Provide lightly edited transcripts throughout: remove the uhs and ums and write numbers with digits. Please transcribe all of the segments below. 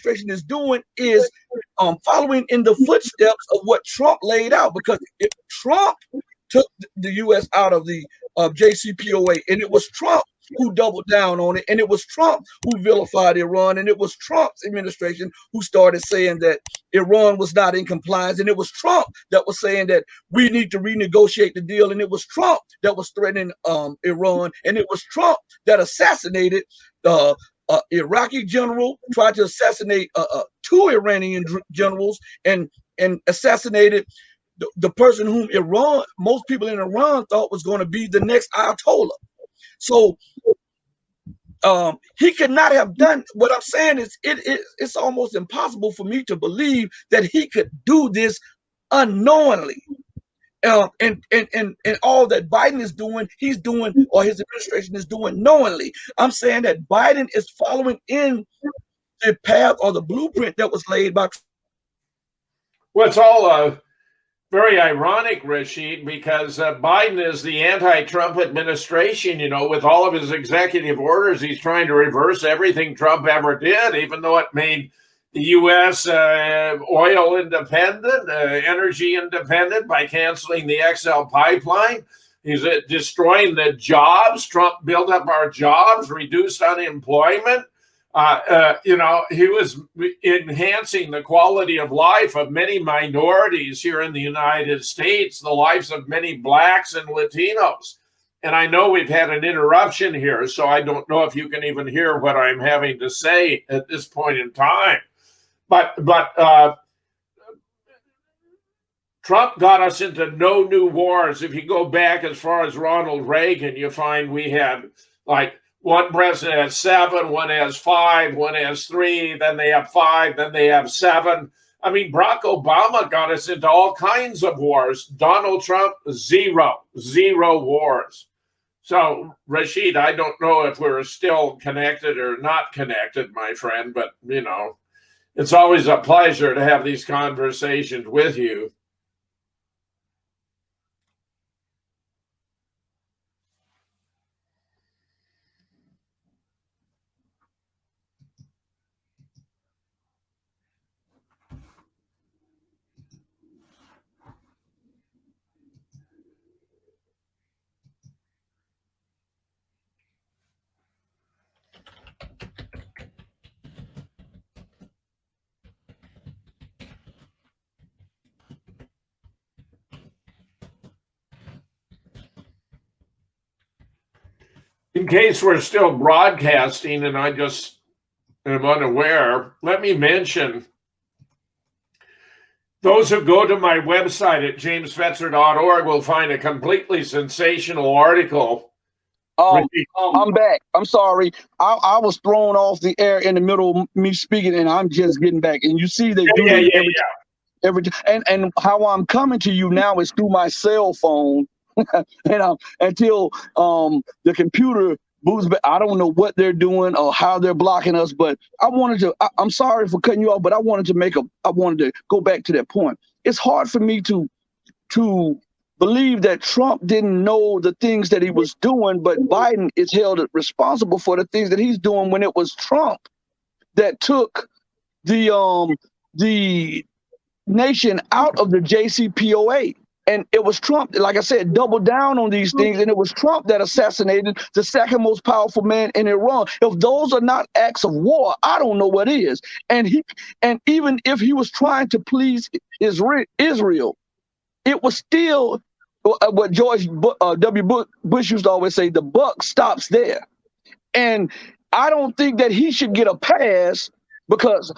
administration is doing is following in the footsteps of what Trump laid out. Because if Trump took the U.S. out of the JCPOA, and it was Trump who doubled down on it, and it was Trump who vilified Iran, and it was Trump's administration who started saying that Iran was not in compliance, and it was Trump that was saying that we need to renegotiate the deal, and it was Trump that was threatening Iran, and it was Trump that assassinated the Iraqi general, tried to assassinate two Iranian generals, and assassinated the person whom most people in Iran thought was going to be the next Ayatollah. So he could not have done what I'm saying is it's almost impossible for me to believe that he could do this unknowingly. And all that Biden is doing, he's doing, or his administration is doing knowingly. I'm saying that Biden is following in the path or the blueprint that was laid by. Well, it's all very ironic, Rashid, because Biden is the anti-Trump administration, with all of his executive orders. He's trying to reverse everything Trump ever did, even though it made the U.S. Oil independent, energy independent by canceling the XL pipeline. He's destroying the jobs. Trump built up our jobs, reduced unemployment. He was enhancing the quality of life of many minorities here in the United States, the lives of many blacks and Latinos. And I know we've had an interruption here, so I don't know if you can even hear what I'm having to say at this point in time. But Trump got us into no new wars. If you go back as far as Ronald Reagan, you find we had like one president has 7, one has 5, one has 3, then they have 5, then they have 7. I mean, Barack Obama got us into all kinds of wars. Donald Trump, zero wars. So, Rashid, I don't know if we're still connected or not connected, my friend, but, it's always a pleasure to have these conversations with you. In case we're still broadcasting and I just am unaware, let me mention those who go to my website at jamesfetzer.org will find a completely sensational article. I'm back. I'm sorry. I was thrown off the air in the middle of me speaking, and I'm just getting back. And you see they do this every time. And how I'm coming to you now is through my cell phone. Until the computer boots back. I don't know what they're doing or how they're blocking us, but I'm sorry for cutting you off, but I wanted to go back to that point. It's hard for me to believe that Trump didn't know the things that he was doing, but Biden is held responsible for the things that he's doing when it was Trump that took the nation out of the JCPOA. And it was Trump, like I said, doubled down on these things, and it was Trump that assassinated the second most powerful man in Iran. If those are not acts of war, I don't know what is. And even if he was trying to please Israel, it was still what George W. Bush used to always say: the buck stops there. And I don't think that he should get a pass because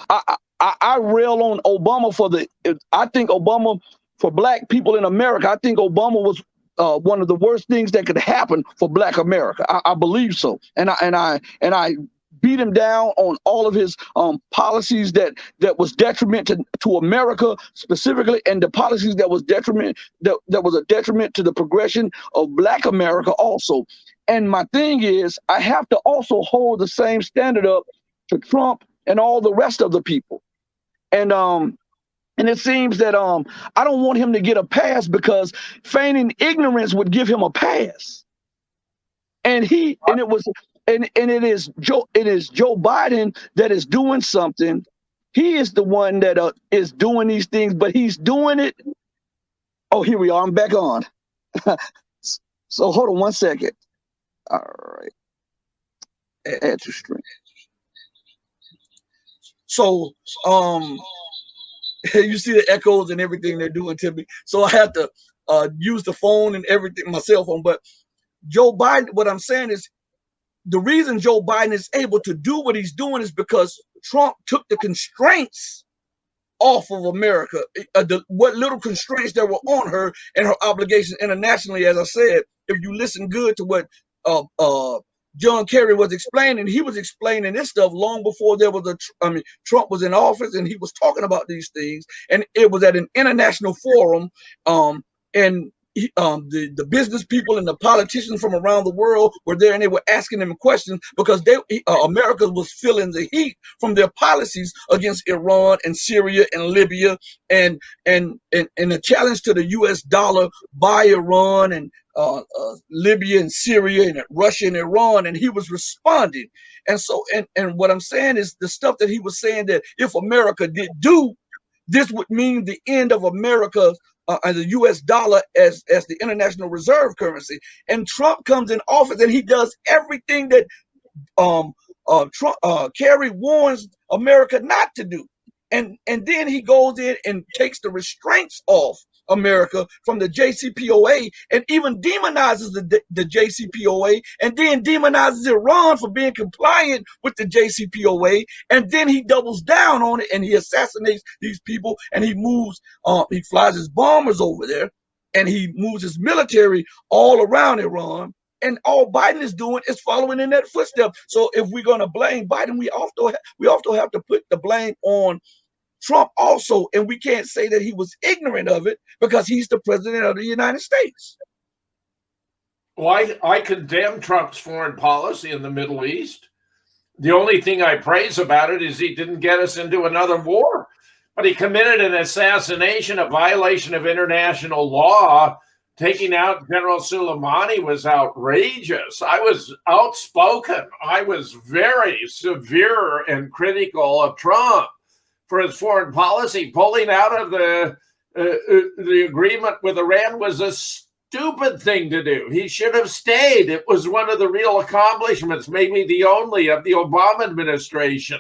I rail on Obama I think Obama. For black people in America, I think Obama was one of the worst things that could happen for Black America. I believe so, and I beat him down on all of his policies that was detriment to America specifically, and the policies that was detriment that was a detriment to the progression of Black America also. And my thing is, I have to also hold the same standard up to Trump and all the rest of the people, and it seems that I don't want him to get a pass because feigning ignorance would give him a pass. And it is Joe Biden that is doing something He is the one that is doing these things, but he's doing it. Oh, here we are. I'm back on. So hold on 1 second. All right. Add to stream. So you see the echoes and everything they're doing to me. So I have to use the phone and everything, my cell phone. But Joe Biden, what I'm saying is the reason Joe Biden is able to do what he's doing is because Trump took the constraints off of America, what little constraints that were on her and her obligations internationally. As I said, if you listen good to what John Kerry was explaining, he was explaining this stuff long before there was Trump was in office, and he was talking about these things, and it was at an international forum, and the business people and the politicians from around the world were there, and they were asking him questions because America was feeling the heat from their policies against Iran and Syria and Libya, and a challenge to the U.S. dollar by Iran and Libya and Syria and Russia and Iran, and he was responding. And so, and what I'm saying is the stuff that he was saying, that if America did do, this would mean the end of America and the U.S. dollar as the international reserve currency. And Trump comes in office and he does everything that Kerry warns America not to do. And then he goes in and takes the restraints off America from the JCPOA, and even demonizes the JCPOA, and then demonizes Iran for being compliant with the JCPOA, and then he doubles down on it and he assassinates these people, and he moves, he flies his bombers over there, and he moves his military all around Iran. And all Biden is doing is following in that footstep. So if we're going to blame Biden, we also have to put the blame on Trump also, and we can't say that he was ignorant of it because he's the president of the United States. Well, I condemn Trump's foreign policy in the Middle East. The only thing I praise about it is he didn't get us into another war, but he committed an assassination, a violation of international law. Taking out General Soleimani was outrageous. I was outspoken. I was very severe and critical of Trump for his foreign policy. Pulling out of the agreement with Iran was a stupid thing to do. He should have stayed. It was one of the real accomplishments, maybe the only, of the Obama administration.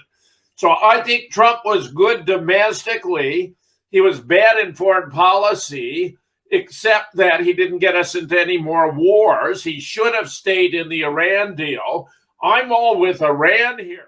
So I think Trump was good domestically. He was bad in foreign policy, except that he didn't get us into any more wars. He should have stayed in the Iran deal. I'm all with Iran here.